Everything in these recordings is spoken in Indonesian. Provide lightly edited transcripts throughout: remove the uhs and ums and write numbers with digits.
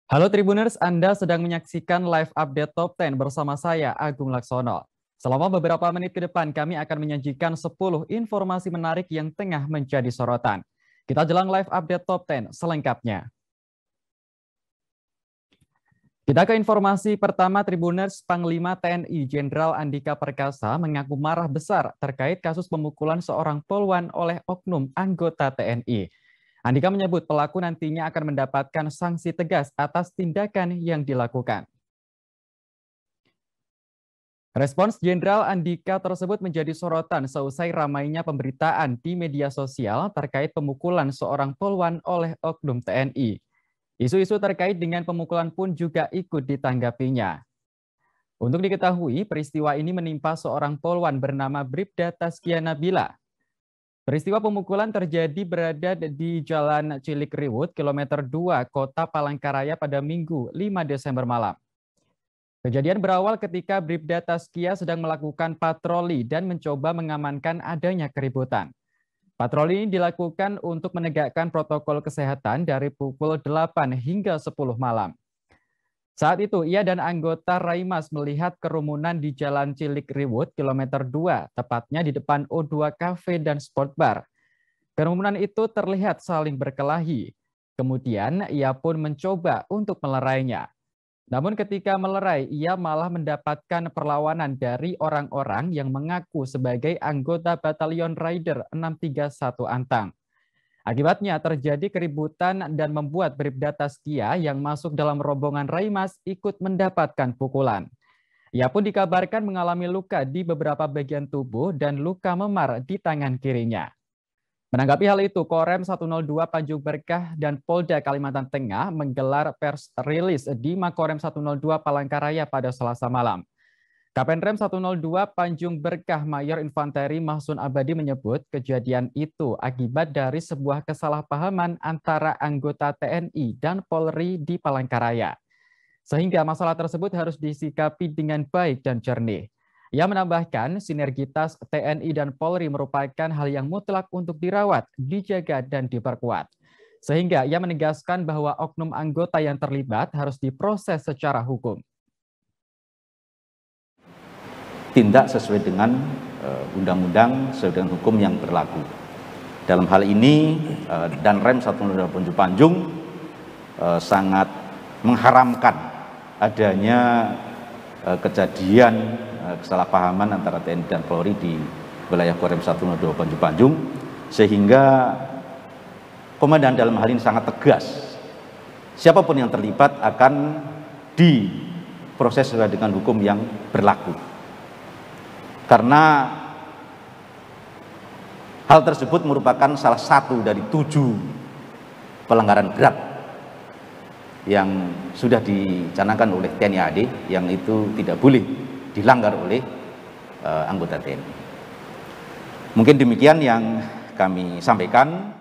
Halo Tribuners, Anda sedang menyaksikan live update Top 10 bersama saya, Agung Laksono. Selama beberapa menit ke depan, kami akan menyajikan 10 informasi menarik yang tengah menjadi sorotan. Kita jelang live update Top 10 selengkapnya. Kita ke informasi pertama, Tribuners. Panglima TNI Jenderal Andika Perkasa mengaku marah besar terkait kasus pemukulan seorang polwan oleh oknum anggota TNI. Andika menyebut pelaku nantinya akan mendapatkan sanksi tegas atas tindakan yang dilakukan. Respons Jenderal Andika tersebut menjadi sorotan seusai ramainya pemberitaan di media sosial terkait pemukulan seorang polwan oleh oknum TNI. Isu-isu terkait dengan pemukulan pun juga ikut ditanggapinya. Untuk diketahui, peristiwa ini menimpa seorang polwan bernama Bribda Taskia Nabila. Peristiwa pemukulan terjadi berada di Jalan Cilikriwut, kilometer 2, Kota Palangkaraya pada Minggu 5 Desember malam. Kejadian berawal ketika Bribda Taskia sedang melakukan patroli dan mencoba mengamankan adanya keributan. Patroli ini dilakukan untuk menegakkan protokol kesehatan dari pukul 8 hingga 10 malam. Saat itu, ia dan anggota Raimas melihat kerumunan di Jalan Cilikriwut, kilometer 2, tepatnya di depan O2 Cafe dan Sport Bar. Kerumunan itu terlihat saling berkelahi. Kemudian, ia pun mencoba untuk melerainya. Namun ketika melerai, ia malah mendapatkan perlawanan dari orang-orang yang mengaku sebagai anggota Batalion Rider 631 Antang. Akibatnya terjadi keributan dan membuat Bribda Taskia yang masuk dalam rombongan Raimas ikut mendapatkan pukulan. Ia pun dikabarkan mengalami luka di beberapa bagian tubuh dan luka memar di tangan kirinya. Menanggapi hal itu, Korem 102 Tanjung Berkah dan Polda Kalimantan Tengah menggelar pers rilis di Makorem 102 Palangkaraya pada Selasa malam. Kapenrem 102 Tanjung Berkah Mayor Infanteri Mahsun Abadi menyebut kejadian itu akibat dari sebuah kesalahpahaman antara anggota TNI dan Polri di Palangkaraya. Sehingga masalah tersebut harus disikapi dengan baik dan jernih. Ia menambahkan sinergitas TNI dan Polri merupakan hal yang mutlak untuk dirawat, dijaga, dan diperkuat. Sehingga ia menegaskan bahwa oknum anggota yang terlibat harus diproses secara hukum. Tindak sesuai dengan undang-undang, sesuai dengan hukum yang berlaku. Dalam hal ini, Danrem 102 Tanjung sangat mengharamkan adanya kejadian kesalahpahaman antara TNI dan Polri di wilayah Korem 102 Tanjung, sehingga komandan dalam hal ini sangat tegas. Siapapun yang terlibat akan diproses sesuai dengan hukum yang berlaku. Karena hal tersebut merupakan salah satu dari 7 pelanggaran berat yang sudah dicanangkan oleh TNI AD, yang itu tidak boleh dilanggar oleh anggota TNI. Mungkin demikian yang kami sampaikan.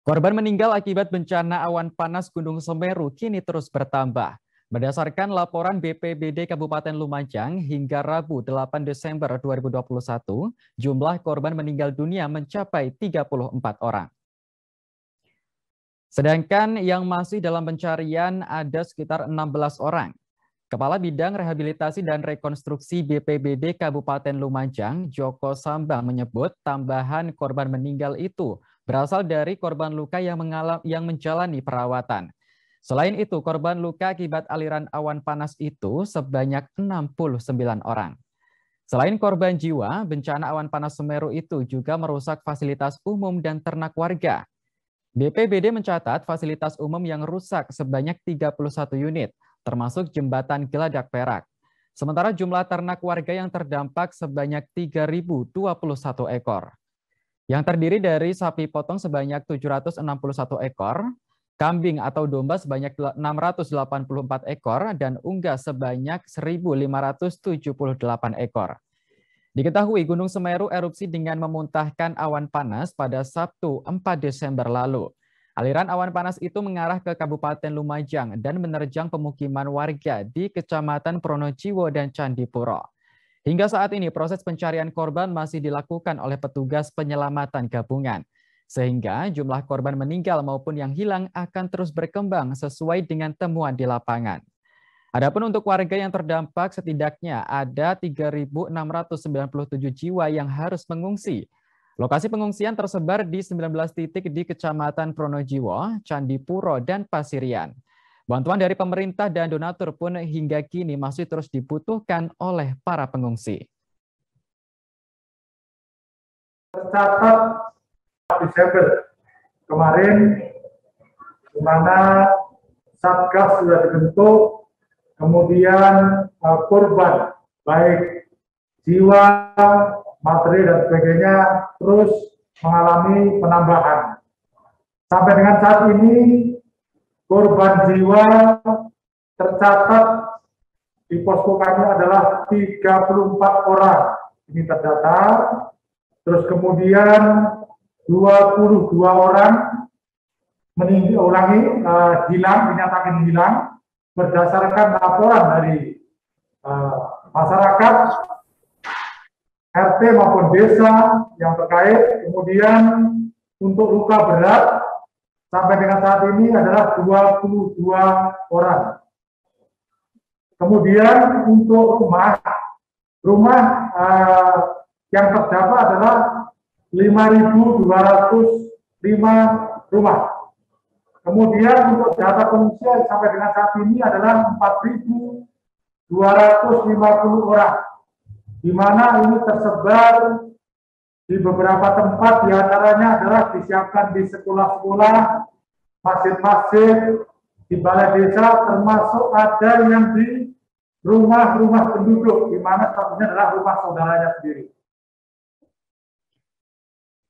Korban meninggal akibat bencana awan panas Gunung Semeru kini terus bertambah. Berdasarkan laporan BPBD Kabupaten Lumajang, hingga Rabu 8 Desember 2021, jumlah korban meninggal dunia mencapai 34 orang. Sedangkan yang masih dalam pencarian ada sekitar 16 orang. Kepala Bidang Rehabilitasi dan Rekonstruksi BPBD Kabupaten Lumajang, Joko Sambang menyebut tambahan korban meninggal itu berasal dari korban luka yang menjalani perawatan. Selain itu, korban luka akibat aliran awan panas itu sebanyak 69 orang. Selain korban jiwa, bencana awan panas Semeru itu juga merusak fasilitas umum dan ternak warga. BPBD mencatat fasilitas umum yang rusak sebanyak 31 unit, termasuk jembatan Geladak Perak. Sementara jumlah ternak warga yang terdampak sebanyak 3.021 ekor. Yang terdiri dari sapi potong sebanyak 761 ekor, kambing atau domba sebanyak 684 ekor, dan unggas sebanyak 1.578 ekor. Diketahui Gunung Semeru erupsi dengan memuntahkan awan panas pada Sabtu 4 Desember lalu. Aliran awan panas itu mengarah ke Kabupaten Lumajang dan menerjang pemukiman warga di Kecamatan Pronojiwo dan Candipuro. Hingga saat ini proses pencarian korban masih dilakukan oleh petugas penyelamatan gabungan. sehingga jumlah korban meninggal maupun yang hilang akan terus berkembang sesuai dengan temuan di lapangan. Adapun untuk warga yang terdampak, setidaknya ada 3.697 jiwa yang harus mengungsi. Lokasi pengungsian tersebar di 19 titik di Kecamatan Pronojiwo, Candipuro, dan Pasirian. Bantuan dari pemerintah dan donatur pun hingga kini masih terus dibutuhkan oleh para pengungsi. Tercatat Desember kemarin, di mana Satgas sudah dibentuk, kemudian korban baik jiwa, materi dan sebagainya terus mengalami penambahan. Sampai dengan saat ini korban jiwa tercatat di posko kami adalah 34 orang. Ini terdata. Terus kemudian 22 orang hilang, dinyatakan hilang berdasarkan laporan dari masyarakat, RT maupun desa yang terkait. Kemudian untuk luka berat sampai dengan saat ini adalah 22 orang. Kemudian untuk rumah yang terdampak adalah 5.205 rumah. Kemudian untuk data pengungsian sampai dengan saat ini adalah 4.250 orang, di mana ini tersebar di beberapa tempat, diantaranya adalah disiapkan di sekolah-sekolah, masjid-masjid, di balai desa, termasuk ada yang di rumah-rumah penduduk, di mana satunya adalah rumah saudaranya sendiri.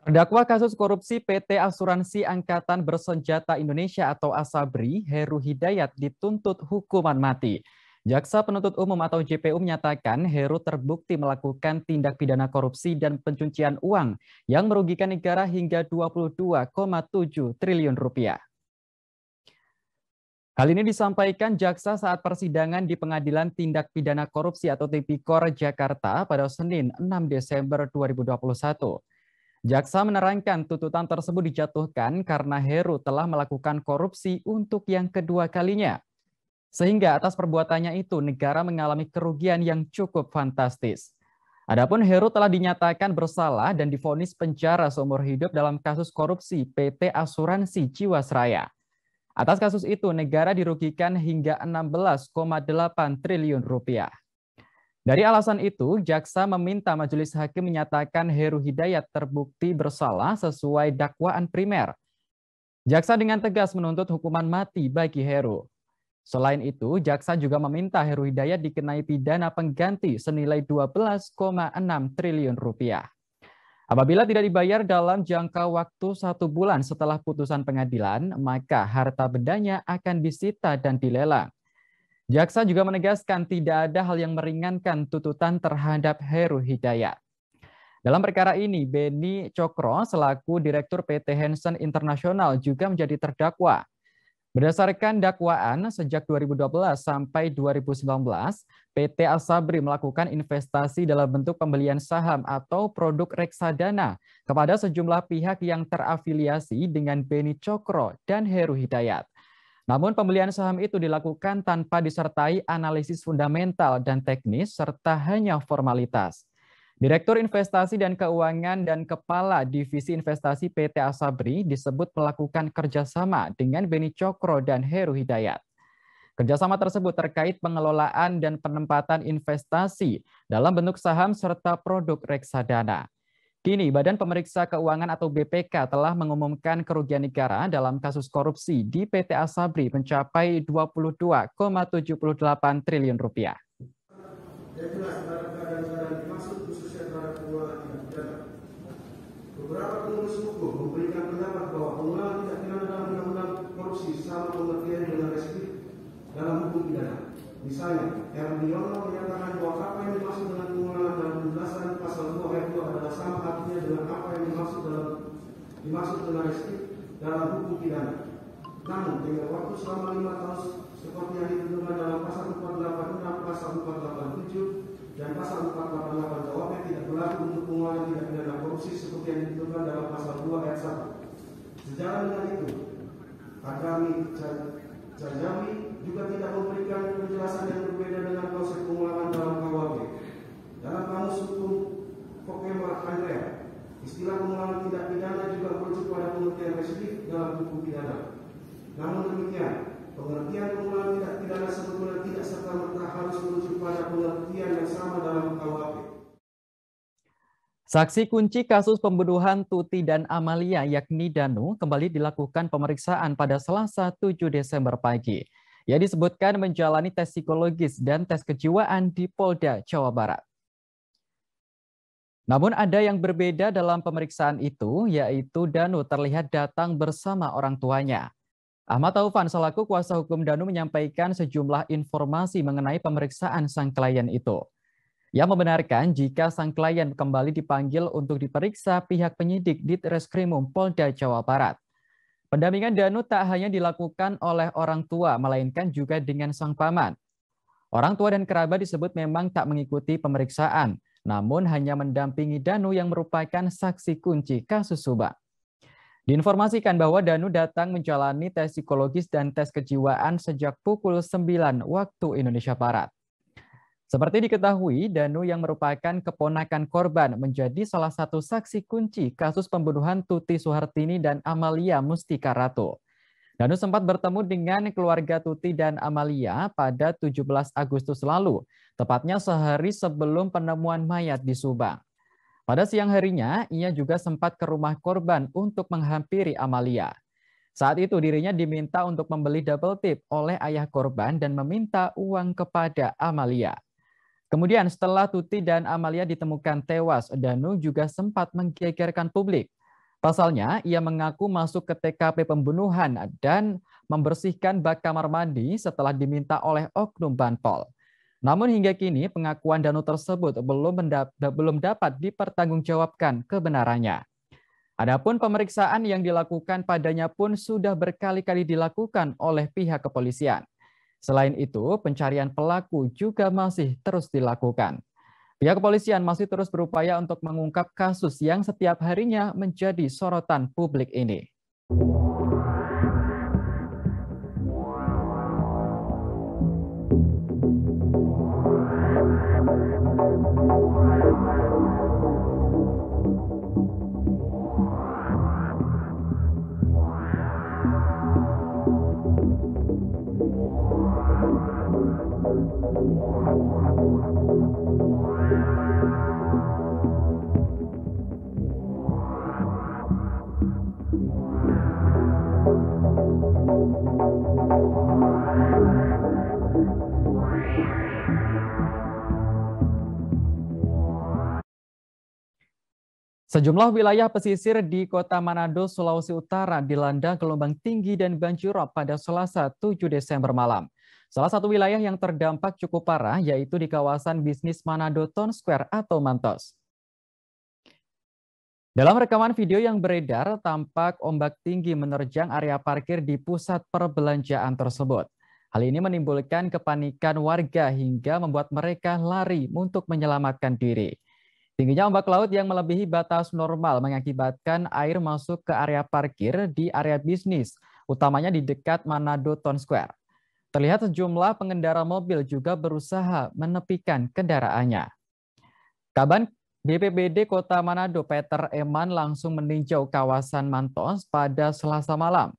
Terdakwa kasus korupsi PT Asuransi Angkatan Bersenjata Indonesia atau ASABRI, Heru Hidayat dituntut hukuman mati. Jaksa Penuntut Umum atau JPU menyatakan Heru terbukti melakukan tindak pidana korupsi dan pencucian uang yang merugikan negara hingga 22,7 triliun rupiah. Hal ini disampaikan jaksa saat persidangan di Pengadilan Tindak Pidana Korupsi atau Tipikor Jakarta pada Senin 6 Desember 2021. Jaksa menerangkan tuntutan tersebut dijatuhkan karena Heru telah melakukan korupsi untuk yang kedua kalinya. Sehingga atas perbuatannya itu negara mengalami kerugian yang cukup fantastis. Adapun Heru telah dinyatakan bersalah dan divonis penjara seumur hidup dalam kasus korupsi PT Asuransi Jiwasraya. Atas kasus itu negara dirugikan hingga 16,8 triliun rupiah. Dari alasan itu, jaksa meminta majelis hakim menyatakan Heru Hidayat terbukti bersalah sesuai dakwaan primer. Jaksa dengan tegas menuntut hukuman mati bagi Heru. Selain itu, jaksa juga meminta Heru Hidayat dikenai pidana pengganti senilai 12,6 triliun rupiah. Apabila tidak dibayar dalam jangka waktu 1 bulan setelah putusan pengadilan, maka harta bendanya akan disita dan dilelang. Jaksa juga menegaskan tidak ada hal yang meringankan tuntutan terhadap Heru Hidayat. Dalam perkara ini, Beni Cokro selaku Direktur PT Hansen Internasional juga menjadi terdakwa. Berdasarkan dakwaan, sejak 2012 sampai 2019, PT ASABRI melakukan investasi dalam bentuk pembelian saham atau produk reksadana kepada sejumlah pihak yang terafiliasi dengan Beni Cokro dan Heru Hidayat. Namun pembelian saham itu dilakukan tanpa disertai analisis fundamental dan teknis serta hanya formalitas. Direktur Investasi dan Keuangan dan Kepala Divisi Investasi PT ASABRI disebut melakukan kerjasama dengan Beni Cokro dan Heru Hidayat. Kerjasama tersebut terkait pengelolaan dan penempatan investasi dalam bentuk saham serta produk reksadana. Kini, Badan Pemeriksa Keuangan atau BPK telah mengumumkan kerugian negara dalam kasus korupsi di PT ASABRI mencapai 22,78 triliun rupiah. Beberapa penulis hukum memberikan pendapat bahwa penggunaan tindak pidana dalam undang-undang korupsi sama pengertian dengan restriktif dalam hukum pidana. Misalnya, Erdiono menyatakan bahwa apa yang dimaksud dengan penggunaan dalam penjelasan pasal 2 ayat 2 adalah sama artinya dengan apa yang dimaksud dengan restriktif dalam hukum pidana. Namun, dengan waktu selama 5 tahun seperti yang ditentukan dalam pasal 486, pasal 487, dan pasal 488 KUHP tidak berlaku untuk penggunaan tindak pidana korupsi seperti yang ditentukan dalam pasal 2 ayat 1. Sejalan dengan itu, Agami Cajawi juga tidak memberikan penjelasan yang berbeda dengan konsep pengulangan dalam KUHP. Dalam kamus hukum Pokemar Andrea, istilah pengulangan tindak pidana juga merujuk pada pengertian residif dalam hukum pidana. Namun demikian, pengertian pengulangan tindak pidana sebetulnya tidak serta-merta harus merujuk pada pengertian yang sama dalam KUHP. Saksi kunci kasus pembunuhan Tuti dan Amalia yakni Danu kembali dilakukan pemeriksaan pada Selasa 7 Desember pagi. Ia disebutkan menjalani tes psikologis dan tes kejiwaan di Polda Jawa Barat. Namun ada yang berbeda dalam pemeriksaan itu, yaitu Danu terlihat datang bersama orang tuanya. Ahmad Taufan selaku kuasa hukum Danu menyampaikan sejumlah informasi mengenai pemeriksaan sang klien itu. Ia membenarkan jika sang klien kembali dipanggil untuk diperiksa pihak penyidik di Treskrimum Polda Jawa Barat. Pendampingan Danu tak hanya dilakukan oleh orang tua, melainkan juga dengan sang paman. Orang tua dan kerabat disebut memang tak mengikuti pemeriksaan, namun hanya mendampingi Danu yang merupakan saksi kunci kasus Subang. Diinformasikan bahwa Danu datang menjalani tes psikologis dan tes kejiwaan sejak pukul 9 waktu Indonesia Barat. Seperti diketahui, Danu yang merupakan keponakan korban menjadi salah satu saksi kunci kasus pembunuhan Tuti Suhartini dan Amalia Mustika Ratu. Danu sempat bertemu dengan keluarga Tuti dan Amalia pada 17 Agustus lalu, tepatnya sehari sebelum penemuan mayat di Subang. Pada siang harinya, ia juga sempat ke rumah korban untuk menghampiri Amalia. Saat itu dirinya diminta untuk membeli double tip oleh ayah korban dan meminta uang kepada Amalia. Kemudian setelah Tuti dan Amalia ditemukan tewas, Danu juga sempat menggegerkan publik. Pasalnya, ia mengaku masuk ke TKP pembunuhan dan membersihkan bak kamar mandi setelah diminta oleh oknum Banpol. Namun hingga kini pengakuan Danu tersebut belum dapat dipertanggungjawabkan kebenarannya. Adapun pemeriksaan yang dilakukan padanya pun sudah berkali-kali dilakukan oleh pihak kepolisian. Selain itu, pencarian pelaku juga masih terus dilakukan. Pihak kepolisian masih terus berupaya untuk mengungkap kasus yang setiap harinya menjadi sorotan publik ini. Sejumlah wilayah pesisir di Kota Manado, Sulawesi Utara dilanda gelombang tinggi dan banjirop pada Selasa 7 Desember malam. Salah satu wilayah yang terdampak cukup parah yaitu di kawasan bisnis Manado Town Square atau Mantos. Dalam rekaman video yang beredar, tampak ombak tinggi menerjang area parkir di pusat perbelanjaan tersebut. Hal ini menimbulkan kepanikan warga hingga membuat mereka lari untuk menyelamatkan diri. Tingginya ombak laut yang melebihi batas normal mengakibatkan air masuk ke area parkir di area bisnis, utamanya di dekat Manado Town Square. Terlihat sejumlah pengendara mobil juga berusaha menepikan kendaraannya. Kaban BPBD Kota Manado, Peter Eman langsung meninjau kawasan Mantos pada Selasa malam.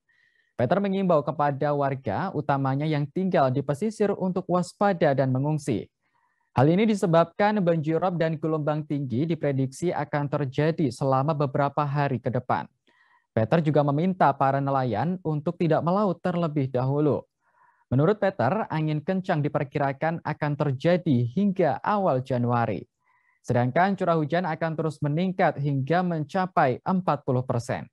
Peter mengimbau kepada warga, utamanya yang tinggal di pesisir untuk waspada dan mengungsi. Hal ini disebabkan banjirop dan gelombang tinggi diprediksi akan terjadi selama beberapa hari ke depan. Peter juga meminta para nelayan untuk tidak melaut terlebih dahulu. Menurut Peter, angin kencang diperkirakan akan terjadi hingga awal Januari. Sedangkan curah hujan akan terus meningkat hingga mencapai 40%.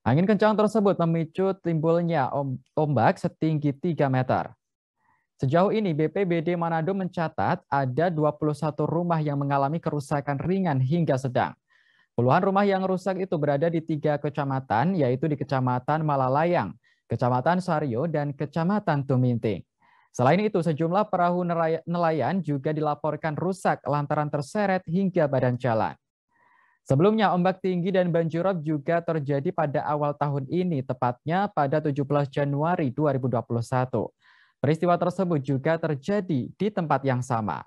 Angin kencang tersebut memicu timbulnya ombak setinggi 3 meter. Sejauh ini BPBD Manado mencatat ada 21 rumah yang mengalami kerusakan ringan hingga sedang. Puluhan rumah yang rusak itu berada di 3 kecamatan, yaitu di Kecamatan Malalayang, Kecamatan Sario, dan Kecamatan Tuminting. Selain itu, sejumlah perahu nelayan juga dilaporkan rusak lantaran terseret hingga badan jalan. Sebelumnya, ombak tinggi dan banjirop juga terjadi pada awal tahun ini, tepatnya pada 17 Januari 2021. Peristiwa tersebut juga terjadi di tempat yang sama.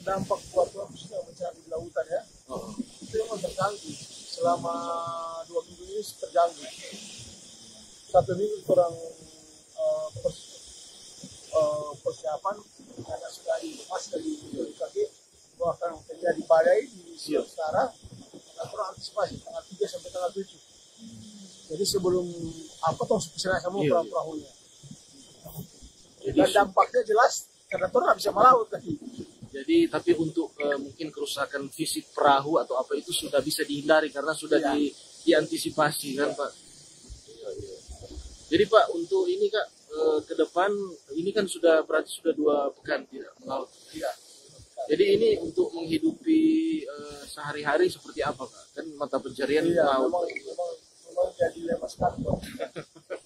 Dampak buat khususnya mencari di lautan ya, itu memang terganggu. Selama 2 minggu ini terganggu. 1 minggu kurang persiapan karena sudah dikemas dari BMKG bahwa akan terjadi badai di Sulawesi Utara. Kurang antisipasi tanggal 3 sampai tanggal 7. Jadi sebelum selesai semua perahu-perahunya. Dan dampaknya jelas karena orang nggak bisa melaut tadi. Jadi tapi untuk mungkin kerusakan fisik perahu atau apa itu sudah bisa dihindari karena sudah diantisipasi kan Pak. Jadi Pak untuk ini Kak ke depan ini kan berarti sudah 2 pekan tidak melaut. Iya. Jadi ini untuk menghidupi sehari-hari seperti apa Kak? Kan mata pencarian melaut. Memang jadi lemas kantor.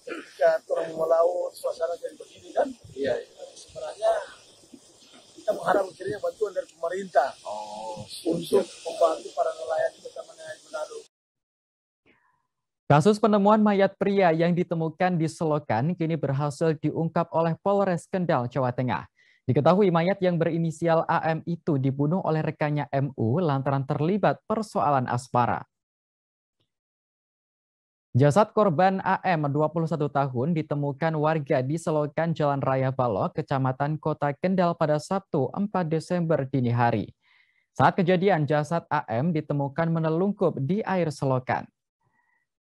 Ketika orang melaut suasana jadi begini kan? Iya. Sebenarnya kita mengharap akhirnya bantuan dari pemerintah untuk membantu para nelayan di Taman Air Manado. Kasus penemuan mayat pria yang ditemukan di Selokan kini berhasil diungkap oleh Polres Kendal, Jawa Tengah. Diketahui mayat yang berinisial AM itu dibunuh oleh rekannya MU lantaran terlibat persoalan asmara. Jasad korban AM 21 tahun ditemukan warga di Selokan Jalan Raya Balok, Kecamatan Kota Kendal pada Sabtu 4 Desember dini hari. Saat kejadian, jasad AM ditemukan menelungkup di air selokan.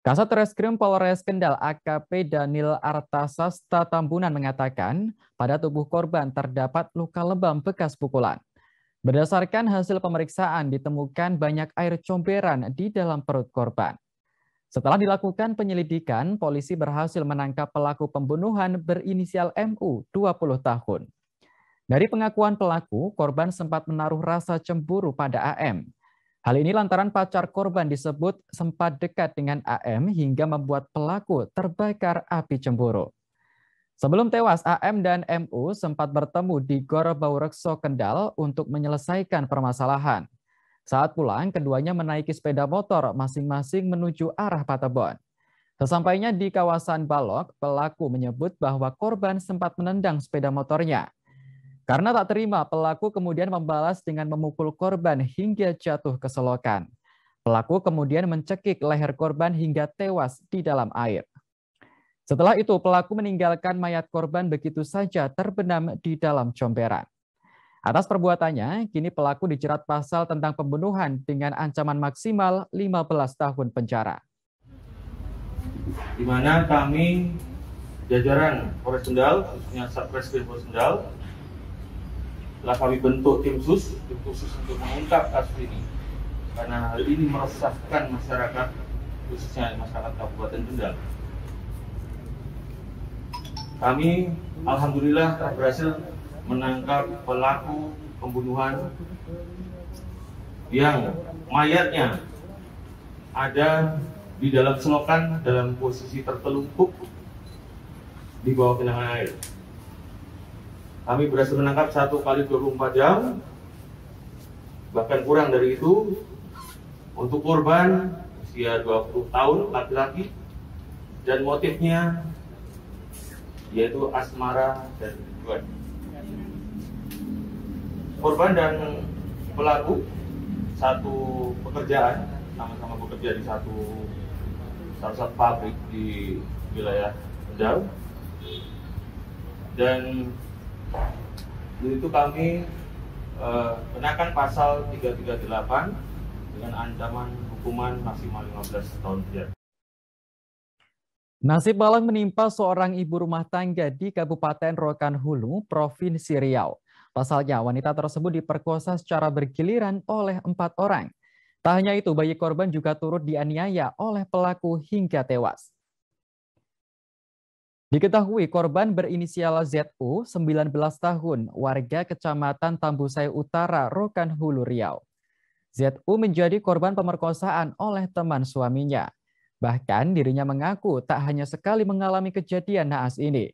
Kasat Reskrim Polres Kendal AKP Daniel Artasasta Tambunan mengatakan pada tubuh korban terdapat luka lebam bekas pukulan. Berdasarkan hasil pemeriksaan ditemukan banyak air comberan di dalam perut korban. Setelah dilakukan penyelidikan, polisi berhasil menangkap pelaku pembunuhan berinisial MU 20 tahun. Dari pengakuan pelaku, korban sempat menaruh rasa cemburu pada AM. Hal ini lantaran pacar korban disebut sempat dekat dengan AM hingga membuat pelaku terbakar api cemburu. Sebelum tewas, AM dan MU sempat bertemu di Gor Baurekso Kendal untuk menyelesaikan permasalahan. Saat pulang, keduanya menaiki sepeda motor masing-masing menuju arah Patabon. Sesampainya di kawasan Balok, pelaku menyebut bahwa korban sempat menendang sepeda motornya. Karena tak terima, pelaku kemudian membalas dengan memukul korban hingga jatuh ke selokan. Pelaku kemudian mencekik leher korban hingga tewas di dalam air. Setelah itu, pelaku meninggalkan mayat korban begitu saja terbenam di dalam comberan. Atas perbuatannya, kini pelaku dijerat pasal tentang pembunuhan dengan ancaman maksimal 15 tahun penjara. Di mana kami, jajaran Polres Kendal, khususnya Satreskrim Polres Kendal, telah kami bentuk tim khusus untuk mengungkap kasus ini. Karena hal ini meresahkan masyarakat, khususnya masyarakat Kabupaten Kendal. Kami alhamdulillah telah berhasil menangkap pelaku pembunuhan yang mayatnya ada di dalam selokan dalam posisi tertelungkup di bawah genangan air. Kami berhasil menangkap 1 kali 24 jam, bahkan kurang dari itu. Untuk korban usia 20 tahun, laki-laki, dan motifnya yaitu asmara dan tujuan. Korban dan pelaku satu pekerjaan, sama-sama bekerja di salah satu pabrik di wilayah Kendal, dan itu kami kenakan pasal 338 dengan ancaman hukuman maksimal 15 tahun penjara. Nasib malang menimpa seorang ibu rumah tangga di Kabupaten Rokan Hulu, Provinsi Riau. Pasalnya, wanita tersebut diperkosa secara bergiliran oleh 4 orang. Tak hanya itu, bayi korban juga turut dianiaya oleh pelaku hingga tewas. Diketahui korban berinisial ZU, 19 tahun, warga Kecamatan Tambusai Utara, Rokan Hulu, Riau. ZU menjadi korban pemerkosaan oleh teman suaminya. Bahkan dirinya mengaku tak hanya sekali mengalami kejadian naas ini.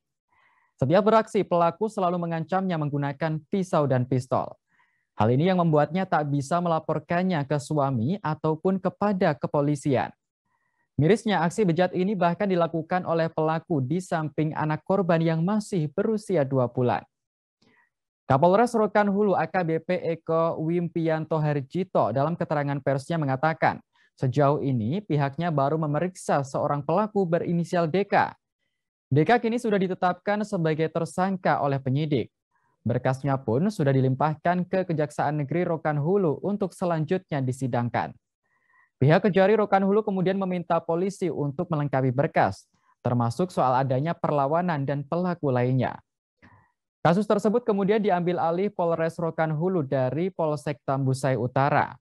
Setiap beraksi, pelaku selalu mengancamnya menggunakan pisau dan pistol. Hal ini yang membuatnya tak bisa melaporkannya ke suami ataupun kepada kepolisian. Mirisnya, aksi bejat ini bahkan dilakukan oleh pelaku di samping anak korban yang masih berusia 2 bulan. Kapolres Rokan Hulu AKBP Eko Wimpianto Herjito dalam keterangan persnya mengatakan, sejauh ini pihaknya baru memeriksa seorang pelaku berinisial DK. DK kini sudah ditetapkan sebagai tersangka oleh penyidik. Berkasnya pun sudah dilimpahkan ke Kejaksaan Negeri Rokan Hulu untuk selanjutnya disidangkan. Pihak Kejari Rokan Hulu kemudian meminta polisi untuk melengkapi berkas, termasuk soal adanya perlawanan dan pelaku lainnya. Kasus tersebut kemudian diambil alih Polres Rokan Hulu dari Polsek Tambusai Utara.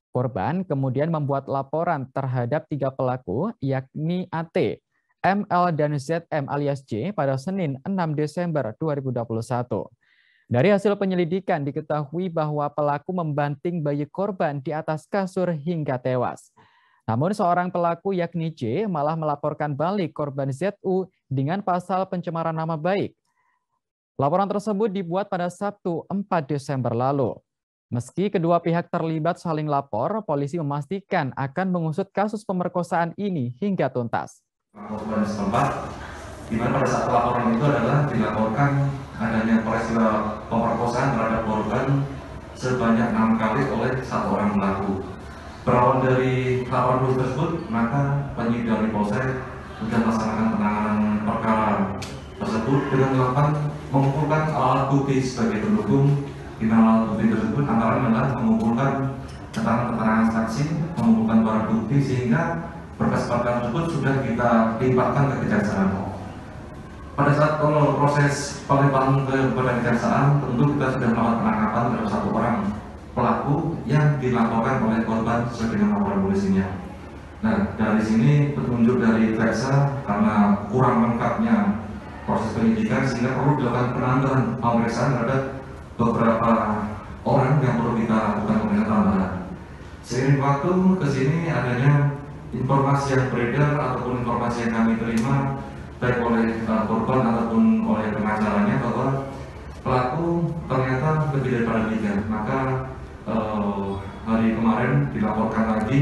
Korban kemudian membuat laporan terhadap 3 pelaku, yakni AT, ML, dan ZM alias J pada Senin 6 Desember 2021. Dari hasil penyelidikan diketahui bahwa pelaku membanting bayi korban di atas kasur hingga tewas. Namun seorang pelaku yakni J malah melaporkan balik korban ZU dengan pasal pencemaran nama baik. Laporan tersebut dibuat pada Sabtu 4 Desember lalu. Meski kedua pihak terlibat saling lapor, polisi memastikan akan mengusut kasus pemerkosaan ini hingga tuntas. Korban setempat, di mana pada saat laporan itu adalah dilaporkan adanya peristiwa pemerkosaan terhadap korban sebanyak 6 kali oleh 1 orang pelaku. Berawal dari laporan tersebut, maka penyidik dari Polsek sudah melaksanakan penanganan perkara tersebut dengan melakukan mengumpulkan alat bukti sebagai pendukung. Di mana alat bukti tersebut antara adalah mengumpulkan keterangan saksi, mengumpulkan barang bukti, sehingga berkas-berkas tersebut sudah kita limpahkan ke kejaksaan. Pada saat proses pelimpahan kepada kejaksaan, tentu kita sudah melakukan penangkapan terhadap 1 orang pelaku yang dilaporkan oleh korban sesuai dengan laporan polisinya. Nah, dari sini petunjuk dari jaksa karena kurang lengkapnya proses penyidikan sehingga perlu dilakukan penambahan pemeriksaan terhadap beberapa orang yang perlu kita lakukan pemeriksaan tambahan. Seiring waktu ke sini adanya informasi yang beredar ataupun informasi yang kami terima baik oleh korban ataupun oleh pengacaranya bahwa pelaku ternyata lebih daripada 3. Maka hari kemarin dilaporkan lagi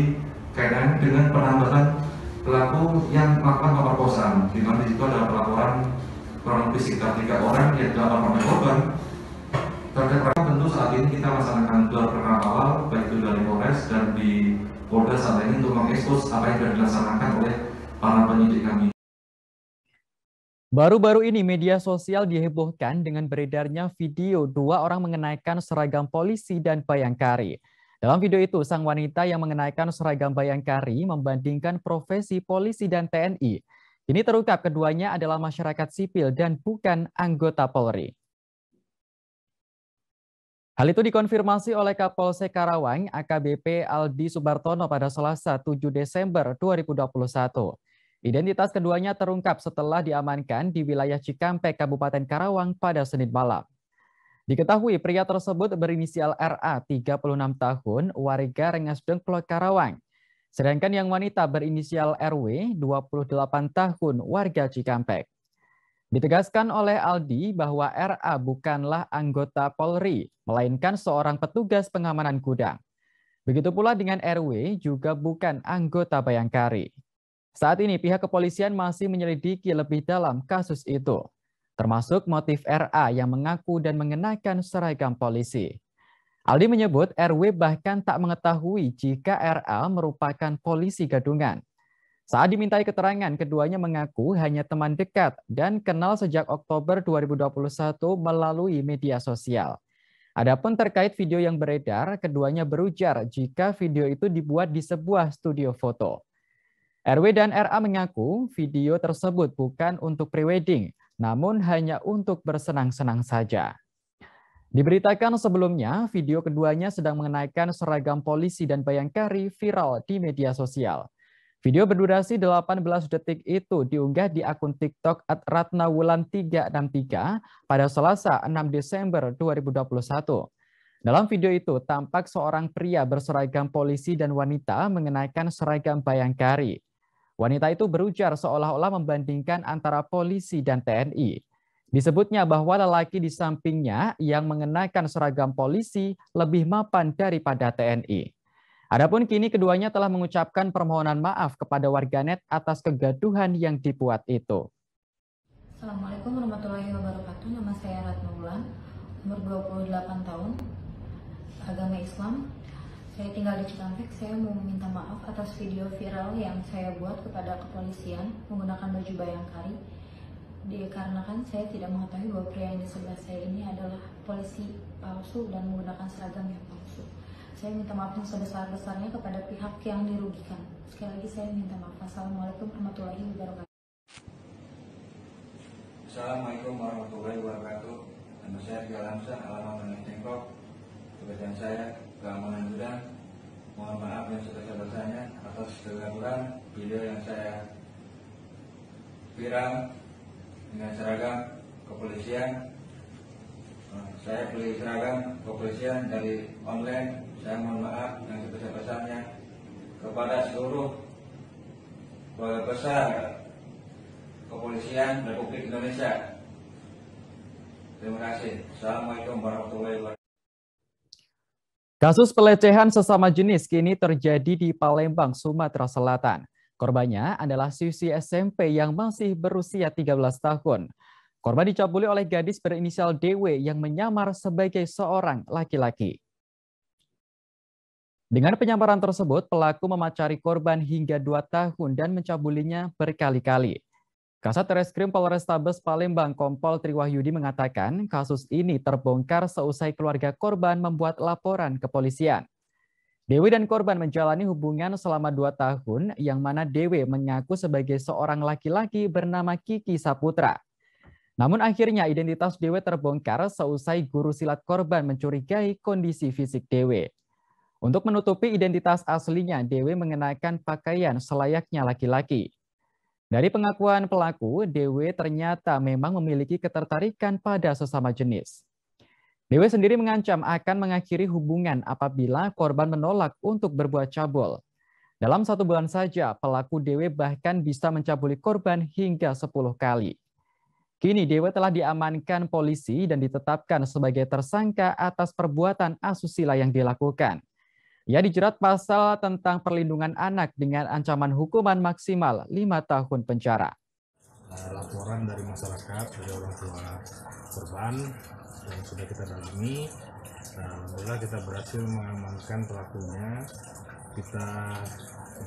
kaitan dengan penambahan pelaku yang melakukan pemerkosaan, di mana di situ ada pelaporan kurang lebih sekitar 3 orang yang dilaporkan oleh korban. Terkait tentu saat ini kita melaksanakan 2 perkara awal, baik itu dari Polres dan di Polda saat ini untuk mengekspos apa yang sudah dilaksanakan oleh para penyidik kami. Baru-baru ini media sosial dihebohkan dengan beredarnya video 2 orang mengenakan seragam polisi dan bayangkari. Dalam video itu, sang wanita yang mengenakan seragam bayangkari membandingkan profesi polisi dan TNI. Ini terungkap keduanya adalah masyarakat sipil dan bukan anggota Polri. Hal itu dikonfirmasi oleh Kapolsek Karawang AKBP Aldi Subartono pada Selasa 7 Desember 2021. Identitas keduanya terungkap setelah diamankan di wilayah Cikampek, Kabupaten Karawang pada Senin malam. Diketahui pria tersebut berinisial RA, 36 tahun, warga Rengas Dengklok, Karawang. Sedangkan yang wanita berinisial RW, 28 tahun, warga Cikampek. Ditegaskan oleh Aldi bahwa RA bukanlah anggota Polri, melainkan seorang petugas pengamanan gudang. Begitu pula dengan RW, juga bukan anggota Bayangkari. Saat ini pihak kepolisian masih menyelidiki lebih dalam kasus itu, termasuk motif RA yang mengaku dan mengenakan seragam polisi. Aldi menyebut RW bahkan tak mengetahui jika RA merupakan polisi gadungan. Saat dimintai keterangan, keduanya mengaku hanya teman dekat dan kenal sejak Oktober 2021 melalui media sosial. Adapun terkait video yang beredar, keduanya berujar jika video itu dibuat di sebuah studio foto. RW dan RA mengaku video tersebut bukan untuk prewedding, namun hanya untuk bersenang-senang saja. Diberitakan sebelumnya, video keduanya sedang mengenakan seragam polisi dan bayangkari viral di media sosial. Video berdurasi 18 detik itu diunggah di akun TikTok @ratnawulan363 pada Selasa 6 Desember 2021. Dalam video itu tampak seorang pria berseragam polisi dan wanita mengenakan seragam bayangkari. Wanita itu berujar seolah-olah membandingkan antara polisi dan TNI. Disebutnya bahwa lelaki di sampingnya yang mengenakan seragam polisi lebih mapan daripada TNI. Adapun kini keduanya telah mengucapkan permohonan maaf kepada warganet atas kegaduhan yang dibuat itu. Assalamualaikum warahmatullahi wabarakatuh. Nama saya Ratna Wulan, umur 28 tahun, agama Islam. Saya tinggal di Cikampek. Saya mau meminta maaf atas video viral yang saya buat kepada kepolisian menggunakan baju bayangkari. Dikarenakan saya tidak mengetahui bahwa pria yang di sebelah saya ini adalah polisi palsu dan menggunakan seragam yang palsu. Saya minta maaf yang sebesar-besarnya kepada pihak yang dirugikan. Sekali lagi saya minta maaf. Assalamualaikum warahmatullahi wabarakatuh. Assalamualaikum warahmatullahi wabarakatuh. Nama saya Rizal Hamzah, alamat Menak Cengkok. Pekerjaan saya keamanan gudang. Mohon maaf yang sebesar-besarnya atas kegaduhan video yang saya viral dengan seragam kepolisian. Saya beli seragam kepolisian dari online. Saya mohon maaf yang sebesar-besarnya kepada seluruh keluarga besar Kepolisian Republik Indonesia. Terima kasih. Assalamualaikum warahmatullahi wabarakatuh. Kasus pelecehan sesama jenis kini terjadi di Palembang, Sumatera Selatan. Korbannya adalah siswi SMP yang masih berusia 13 tahun. Korban dicabuli oleh gadis berinisial DW yang menyamar sebagai seorang laki-laki. Dengan penyamaran tersebut, pelaku memacari korban hingga 2 tahun dan mencabulinya berkali-kali. Kasat Reskrim Polrestabes Palembang Kompol Triwahyudi mengatakan kasus ini terbongkar seusai keluarga korban membuat laporan ke polisian. Dewi dan korban menjalani hubungan selama 2 tahun yang mana Dewi mengaku sebagai seorang laki-laki bernama Kiki Saputra. Namun akhirnya identitas Dewi terbongkar seusai guru silat korban mencurigai kondisi fisik Dewi. Untuk menutupi identitas aslinya, Dewi mengenakan pakaian selayaknya laki-laki. Dari pengakuan pelaku, Dewi ternyata memang memiliki ketertarikan pada sesama jenis. Dewi sendiri mengancam akan mengakhiri hubungan apabila korban menolak untuk berbuat cabul. Dalam 1 bulan saja, pelaku Dewi bahkan bisa mencabuli korban hingga 10 kali. Kini Dewi telah diamankan polisi dan ditetapkan sebagai tersangka atas perbuatan asusila yang dilakukan. Ia dijerat pasal tentang perlindungan anak dengan ancaman hukuman maksimal 5 tahun penjara. Laporan dari masyarakat, dari orang tua korban yang sudah kita dalami, alhamdulillah kita berhasil mengamankan pelakunya. Kita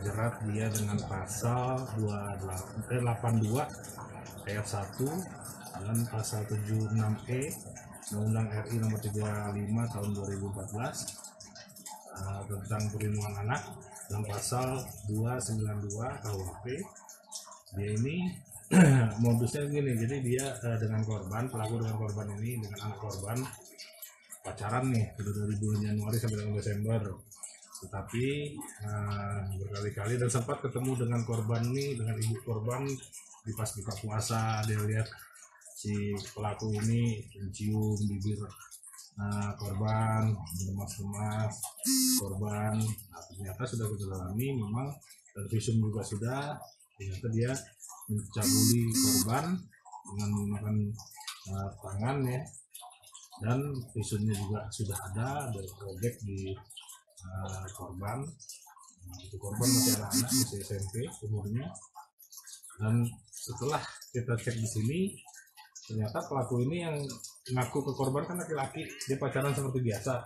jerat dia dengan pasal 82 ayat 1 dan pasal 76E Undang-Undang RI nomor 35 tahun 2014 tentang perlindungan anak, dan pasal 292 KUHP. Dia ini modusnya gini, jadi dia dengan korban, pelaku dengan korban ini, dengan anak korban pacaran nih dari bulan Januari sampai dengan Desember. Tetapi berkali-kali dan sempat ketemu dengan korban ini, dengan ibu korban di pas buka puasa. Dia lihat si pelaku ini mencium bibir korban, lemas-lemas korban. Nah, ternyata sudah kita dalami, memang dan visum juga sudah, ternyata dia mencabuli korban dengan menggunakan tangan ya, dan visumnya juga sudah ada robek di korban. Nah, itu korban masih anak-anak, masih SMP umurnya. Dan setelah kita cek di sini, ternyata pelaku ini yang ngaku ke korban kan laki-laki, dia pacaran seperti biasa.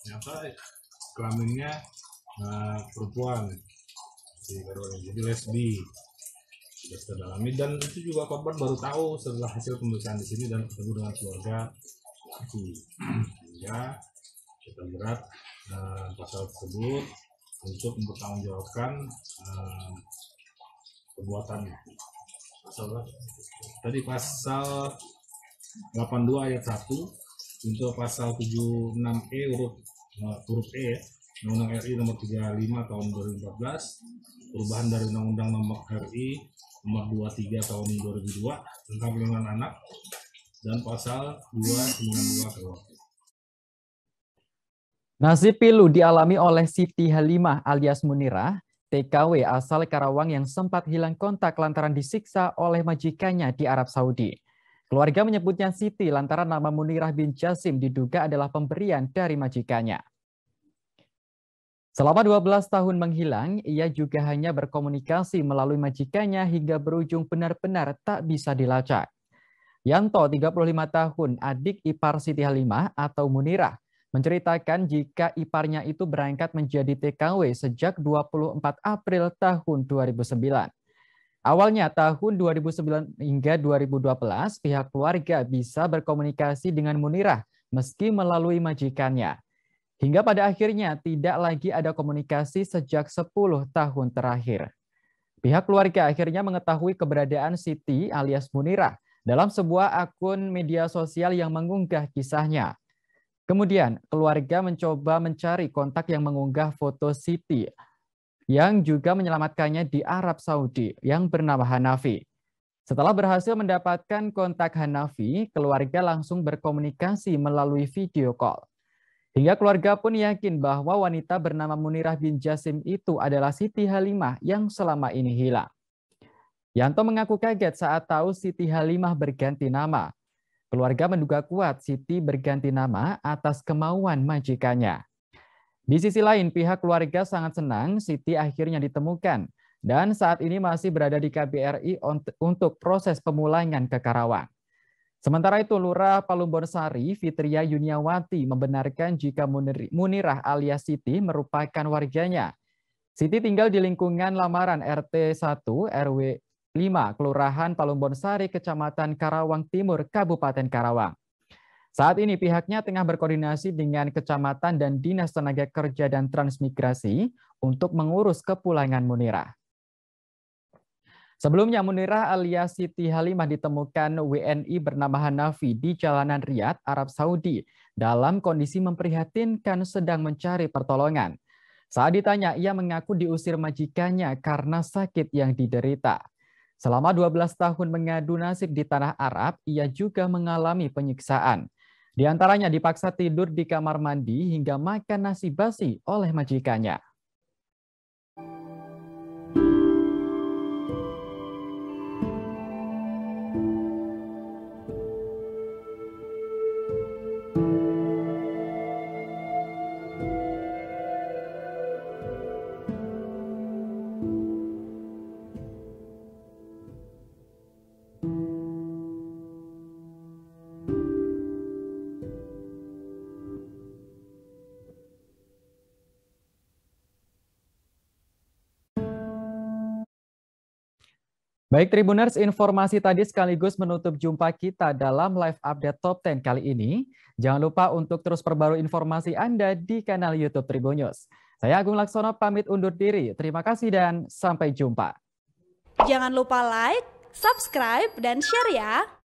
Ternyata kelaminnya perempuan, jadi lesbi. Sudah kita dalami, dan itu juga korban baru tahu setelah hasil pemeriksaan di sini dan ketemu dengan keluarga pelaku. Sehingga kita jerat pasal tersebut untuk mempertanggungjawabkan perbuatannya. Tadi pasal 82 ayat 1 untuk pasal 76E huruf E Undang-Undang RI nomor 35 tahun 2014, perubahan dari Undang-Undang nomor RI nomor 23 tahun 2002 tentang perlindungan anak, dan pasal 292 KUHP. Nasib pilu dialami oleh Siti Halimah alias Munirah, TKW asal Karawang yang sempat hilang kontak lantaran disiksa oleh majikannya di Arab Saudi. Keluarga menyebutnya Siti lantaran nama Munirah bin Jasim diduga adalah pemberian dari majikannya. Selama 12 tahun menghilang, ia juga hanya berkomunikasi melalui majikannya hingga berujung benar-benar tak bisa dilacak. Yanto, 35 tahun, adik ipar Siti Halimah atau Munirah, menceritakan jika iparnya itu berangkat menjadi TKW sejak 24 April tahun 2009. Awalnya tahun 2009 hingga 2012, pihak keluarga bisa berkomunikasi dengan Munirah meski melalui majikannya. Hingga pada akhirnya tidak lagi ada komunikasi sejak 10 tahun terakhir. Pihak keluarga akhirnya mengetahui keberadaan Siti alias Munirah dalam sebuah akun media sosial yang mengunggah kisahnya. Kemudian keluarga mencoba mencari kontak yang mengunggah foto Siti yang juga menyelamatkannya di Arab Saudi yang bernama Hanafi. Setelah berhasil mendapatkan kontak Hanafi, keluarga langsung berkomunikasi melalui video call. Hingga keluarga pun yakin bahwa wanita bernama Munirah bin Jasim itu adalah Siti Halimah yang selama ini hilang. Yanto mengaku kaget saat tahu Siti Halimah berganti nama. Keluarga menduga kuat Siti berganti nama atas kemauan majikannya. Di sisi lain, pihak keluarga sangat senang Siti akhirnya ditemukan dan saat ini masih berada di KBRI untuk proses pemulangan ke Karawang. Sementara itu, Lurah Palumbonsari, Fitria Yuniawati, membenarkan jika Munirah alias Siti merupakan warganya. Siti tinggal di lingkungan lamaran RT 1 RW 5, Kelurahan Palumbonsari, Kecamatan Karawang Timur, Kabupaten Karawang. Saat ini pihaknya tengah berkoordinasi dengan Kecamatan dan Dinas Tenaga Kerja dan Transmigrasi untuk mengurus kepulangan Munirah. Sebelumnya, Munirah alias Siti Halimah ditemukan WNI bernama Hanafi di jalanan Riyadh, Arab Saudi, dalam kondisi memprihatinkan sedang mencari pertolongan. Saat ditanya, ia mengaku diusir majikannya karena sakit yang diderita. Selama 12 tahun mengadu nasib di tanah Arab, ia juga mengalami penyiksaan. Di antaranya dipaksa tidur di kamar mandi hingga makan nasi basi oleh majikannya. Baik Tribuners, informasi tadi sekaligus menutup jumpa kita dalam live update Top 10 kali ini. Jangan lupa untuk terus perbarui informasi Anda di kanal YouTube Tribun News. Saya Agung Laksono pamit undur diri. Terima kasih dan sampai jumpa. Jangan lupa like, subscribe, dan share ya.